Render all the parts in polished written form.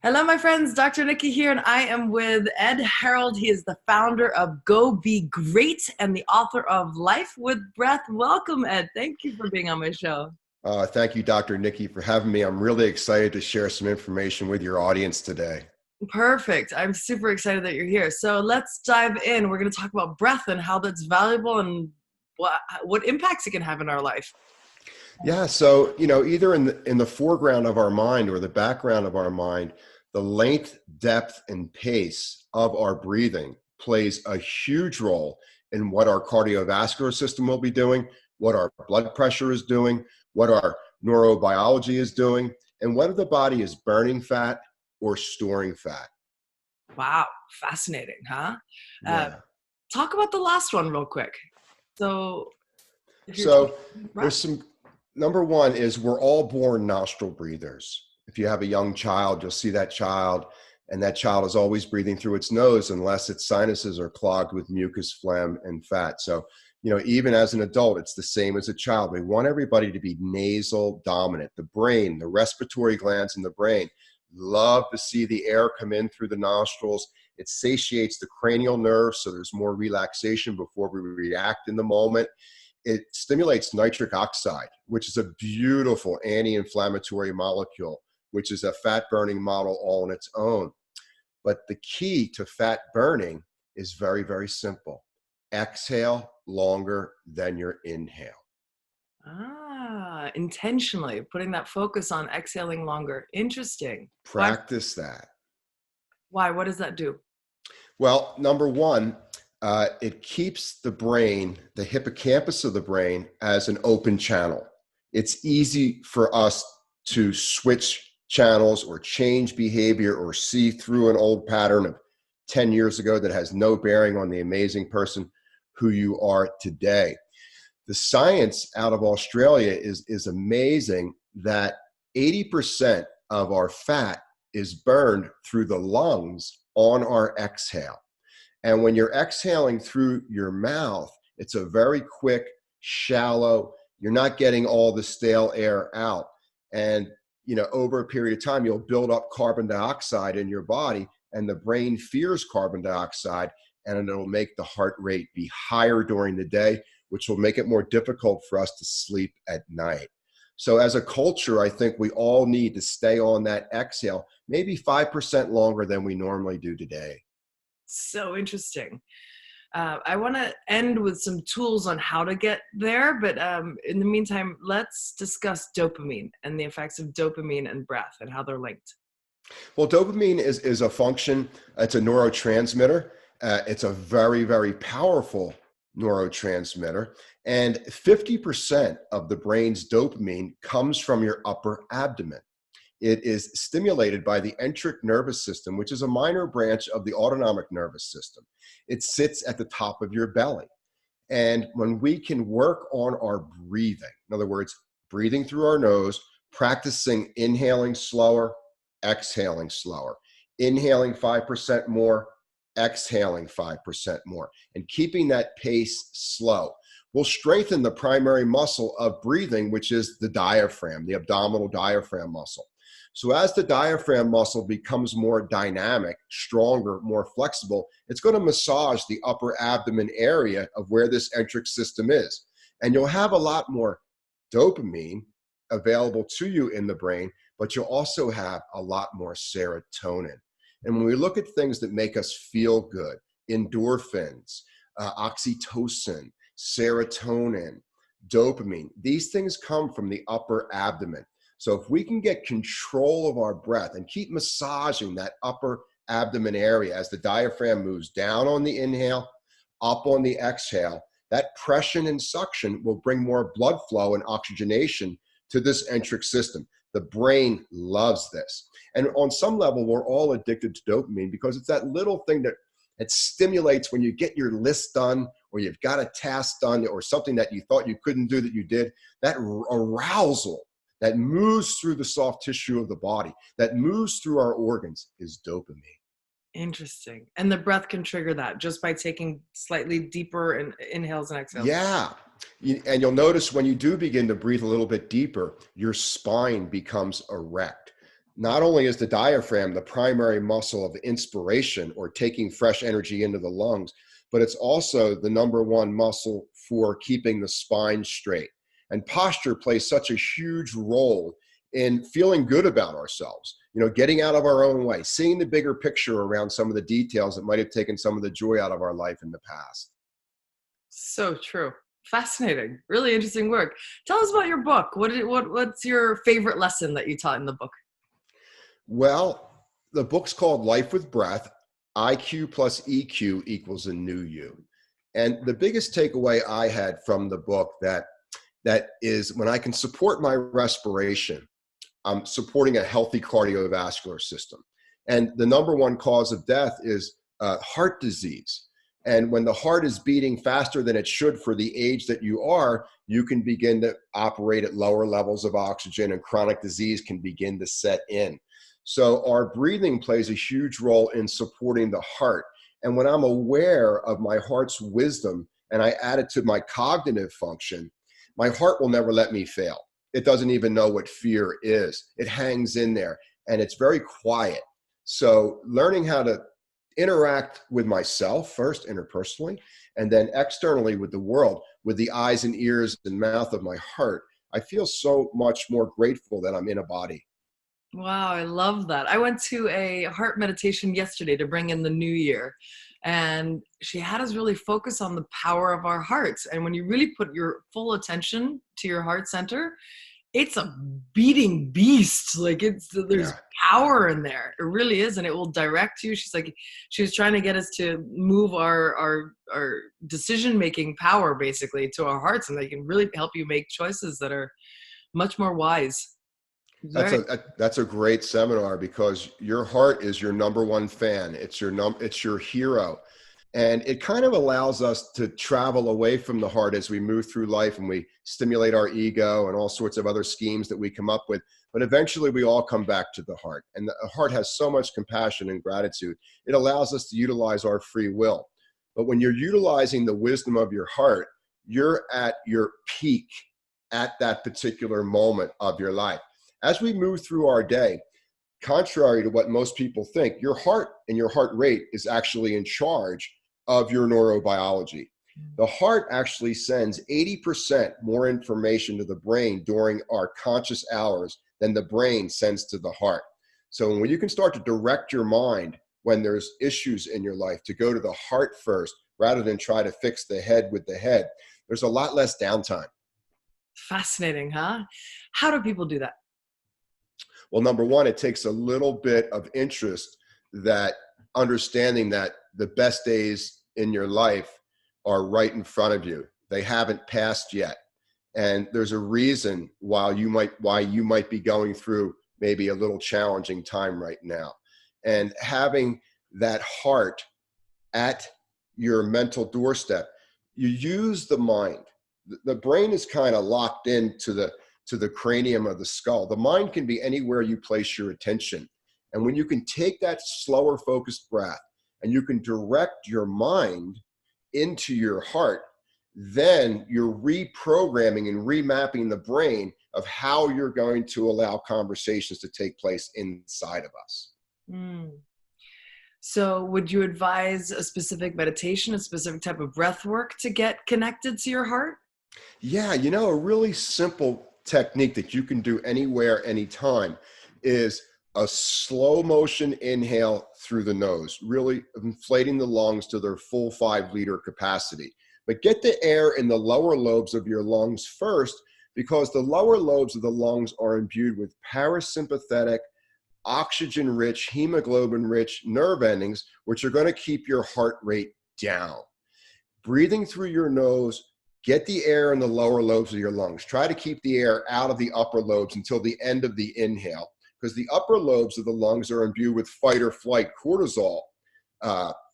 Hello, my friends. Dr. Nikki here, and I am with Ed Harrold. He is the founder of Go Be Great and the author of Life with Breath. Welcome, Ed. Thank you for being on my show. Thank you, Dr. Nikki, for having me. I'm really excited to share some information with your audience today. Perfect. I'm super excited that you're here. So let's dive in. We're going to talk about breath and how that's valuable and what impacts it can have in our life. Yeah, so either in the foreground of our mind or the background of our mind, the length, depth, and pace of our breathing plays a huge role in what our cardiovascular system will be doing, what our blood pressure is doing, what our neurobiology is doing, and whether the body is burning fat or storing fat. Wow. Fascinating, huh? Uh, Yeah. Talk about the last one real quick. So if you're talking So breath. there's some, number one is we're all born nostril breathers. If you have a young child, you'll see that child, and that child is always breathing through its nose unless its sinuses are clogged with mucus, phlegm, and fat. So, even as an adult, it's the same as a child. We want everybody to be nasal dominant. The brain, the respiratory glands in the brain love to see the air come in through the nostrils. It satiates the cranial nerves, so there's more relaxation before we react in the moment. It stimulates nitric oxide, which is a beautiful anti-inflammatory molecule, which is a fat burning model all on its own. But the key to fat burning is very, very simple. Exhale longer than your inhale. Intentionally putting that focus on exhaling longer. Interesting. Why? Practice that. Why? What does that do? Well, number one, it keeps the brain, the hippocampus of the brain, as an open channel. It's easy for us to switch channels or change behavior or see through an old pattern of 10 years ago that has no bearing on the amazing person who you are today. The science out of Australia is amazing that 80% of our fat is burned through the lungs on our exhale. And when you're exhaling through your mouth, it's a very quick, shallow, you're not getting all the stale air out. And, over a period of time, you'll build up carbon dioxide in your body, and the brain fears carbon dioxide, and it'll make the heart rate be higher during the day, which will make it more difficult for us to sleep at night. So as a culture, I think we all need to stay on that exhale, maybe 5% longer than we normally do today. So interesting. I want to end with some tools on how to get there, but in the meantime, let's discuss dopamine and the effects of dopamine and breath and how they're linked. Well, dopamine is a function, it's a neurotransmitter. It's a very, very powerful neurotransmitter. And 50% of the brain's dopamine comes from your upper abdomen. It is stimulated by the enteric nervous system, which is a minor branch of the autonomic nervous system. It sits at the top of your belly. And when we can work on our breathing, in other words, breathing through our nose, practicing inhaling slower, exhaling slower, inhaling 5% more, exhaling 5% more, and keeping that pace slow will strengthen the primary muscle of breathing, which is the diaphragm, the abdominal diaphragm muscle. So as the diaphragm muscle becomes more dynamic, stronger, more flexible, it's going to massage the upper abdomen area of where this enteric system is. And you'll have a lot more dopamine available to you in the brain, but you'll also have a lot more serotonin. And when we look at things that make us feel good, endorphins, oxytocin, serotonin, dopamine, these things come from the upper abdomen. So if we can get control of our breath and keep massaging that upper abdomen area as the diaphragm moves down on the inhale, up on the exhale, that pression and suction will bring more blood flow and oxygenation to this enteric system. The brain loves this. And on some level, we're all addicted to dopamine because it's that little thing that it stimulates when you get your list done or you've got a task done or something that you thought you couldn't do that you did. That arousal that moves through the soft tissue of the body, that moves through our organs is dopamine. Interesting. And the breath can trigger that just by taking slightly deeper inhales and exhales. Yeah. And you'll notice when you do begin to breathe a little bit deeper, your spine becomes erect. Not only is the diaphragm the primary muscle of inspiration or taking fresh energy into the lungs, but it's also the number one muscle for keeping the spine straight. And posture plays such a huge role in feeling good about ourselves, getting out of our own way, seeing the bigger picture around some of the details that might have taken some of the joy out of our life in the past. So true. Fascinating. Really interesting work. Tell us about your book. What's your favorite lesson that you taught in the book? Well, the book's called Life with Breath, IQ plus EQ equals a new you. And the biggest takeaway I had from the book that is when I can support my respiration, I'm supporting a healthy cardiovascular system. And the number one cause of death is heart disease. And when the heart is beating faster than it should for the age that you are, you can begin to operate at lower levels of oxygen and chronic disease can begin to set in. So our breathing plays a huge role in supporting the heart. And when I'm aware of my heart's wisdom and I add it to my cognitive function, my heart will never let me fail. It doesn't even know what fear is. It hangs in there and it's very quiet. So learning how to interact with myself first interpersonally and then externally with the world, with the eyes and ears and mouth of my heart, I feel so much more grateful that I'm in a body. Wow, I love that. I went to a heart meditation yesterday to bring in the new year. And she had us really focus on the power of our hearts. And when you really put your full attention to your heart center, it's a beating beast. Like there's Yeah. power in there. It really is. And it will direct you. She was trying to get us to move our decision-making power basically to our hearts. And they can really help you make choices that are much more wise. It's very That's a great seminar because your heart is your number one fan. It's your hero. And it kind of allows us to travel away from the heart as we move through life and we stimulate our ego and all sorts of other schemes that we come up with. But eventually we all come back to the heart. And the heart has so much compassion and gratitude. It allows us to utilize our free will. But when you're utilizing the wisdom of your heart, you're at your peak at that particular moment of your life. As we move through our day, contrary to what most people think, your heart and your heart rate is actually in charge of your neurobiology. The heart actually sends 80% more information to the brain during our conscious hours than the brain sends to the heart. So when you can start to direct your mind when there's issues in your life to go to the heart first, rather than try to fix the head with the head, there's a lot less downtime. fascinating, huh? How do people do that? Well, number one, it takes a little bit of interest that understanding that the best days in your life are right in front of you. They haven't passed yet. And there's a reason why you might be going through maybe a little challenging time right now. And having that heart at your mental doorstep, you use the mind. The brain is kind of locked into the cranium of the skull. The mind can be anywhere you place your attention. And when you can take that slower focused breath and you can direct your mind into your heart, then you're reprogramming and remapping the brain of how you're going to allow conversations to take place inside of us. Mm. So would you advise a specific meditation, a specific type of breath work to get connected to your heart? Yeah, a really simple technique that you can do anywhere, anytime is a slow motion inhale through the nose, really inflating the lungs to their full 5-liter capacity. But get the air in the lower lobes of your lungs first, because the lower lobes of the lungs are imbued with parasympathetic, oxygen-rich, hemoglobin-rich nerve endings, which are going to keep your heart rate down. Breathing through your nose, get the air in the lower lobes of your lungs. Try to keep the air out of the upper lobes until the end of the inhale, because the upper lobes of the lungs are imbued with fight or flight cortisol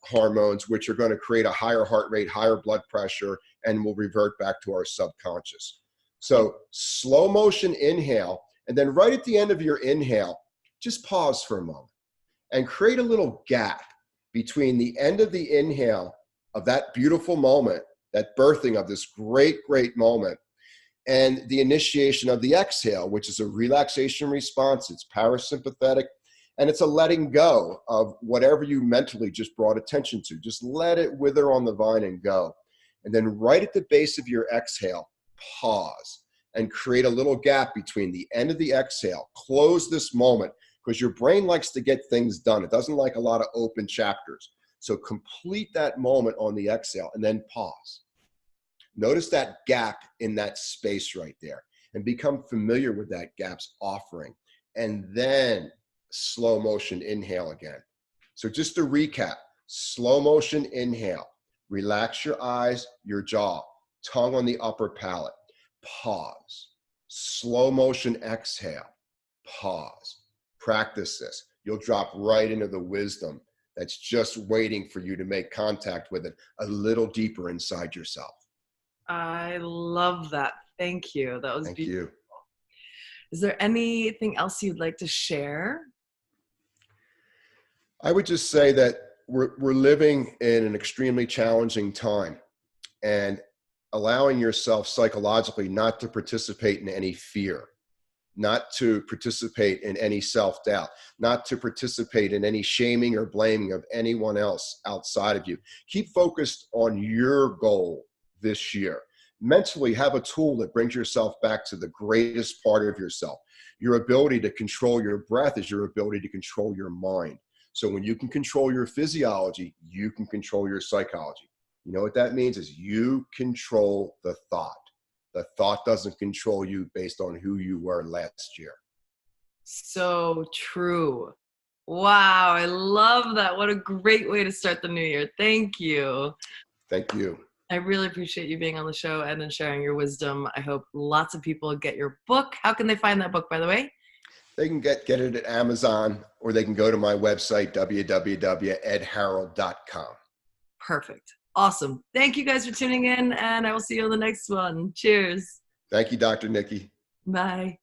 hormones, which are going to create a higher heart rate, higher blood pressure, and will revert back to our subconscious. So slow motion inhale, and then right at the end of your inhale, just pause for a moment and create a little gap between the end of the inhale of that beautiful moment, that birthing of this great, great moment, and the initiation of the exhale, which is a relaxation response. It's parasympathetic, and it's a letting go of whatever you mentally just brought attention to. Just let it wither on the vine and go. And then right at the base of your exhale, pause and create a little gap between the end of the exhale. Close this moment, because your brain likes to get things done. It doesn't like a lot of open chapters. So complete that moment on the exhale and then pause. Notice that gap in that space right there and become familiar with that gap's offering. And then slow motion inhale again. So just to recap, slow motion inhale, relax your eyes, your jaw, tongue on the upper palate, pause. Slow motion exhale, pause. Practice this. You'll drop right into the wisdom that's just waiting for you to make contact with it a little deeper inside yourself. I love that. Thank you. That was Thank beautiful. you. Is there anything else you'd like to share? I would just say that we're living in an extremely challenging time, and allowing yourself psychologically not to participate in any fear, not to participate in any self-doubt, not to participate in any shaming or blaming of anyone else outside of you. Keep focused on your goal this year. Mentally have a tool that brings yourself back to the greatest part of yourself. Your ability to control your breath is your ability to control your mind. So when you can control your physiology, you can control your psychology. You know what that means is you control the thought. The thought doesn't control you based on who you were last year. So true. Wow, I love that. What a great way to start the new year. Thank you. Thank you. I really appreciate you being on the show and sharing your wisdom. I hope lots of people get your book. How can they find that book, by the way? They can get it at Amazon, or they can go to my website, www.edharrold.com. Perfect. Awesome. Thank you guys for tuning in, and I will see you on the next one. Cheers. Thank you, Dr. Nikki. Bye.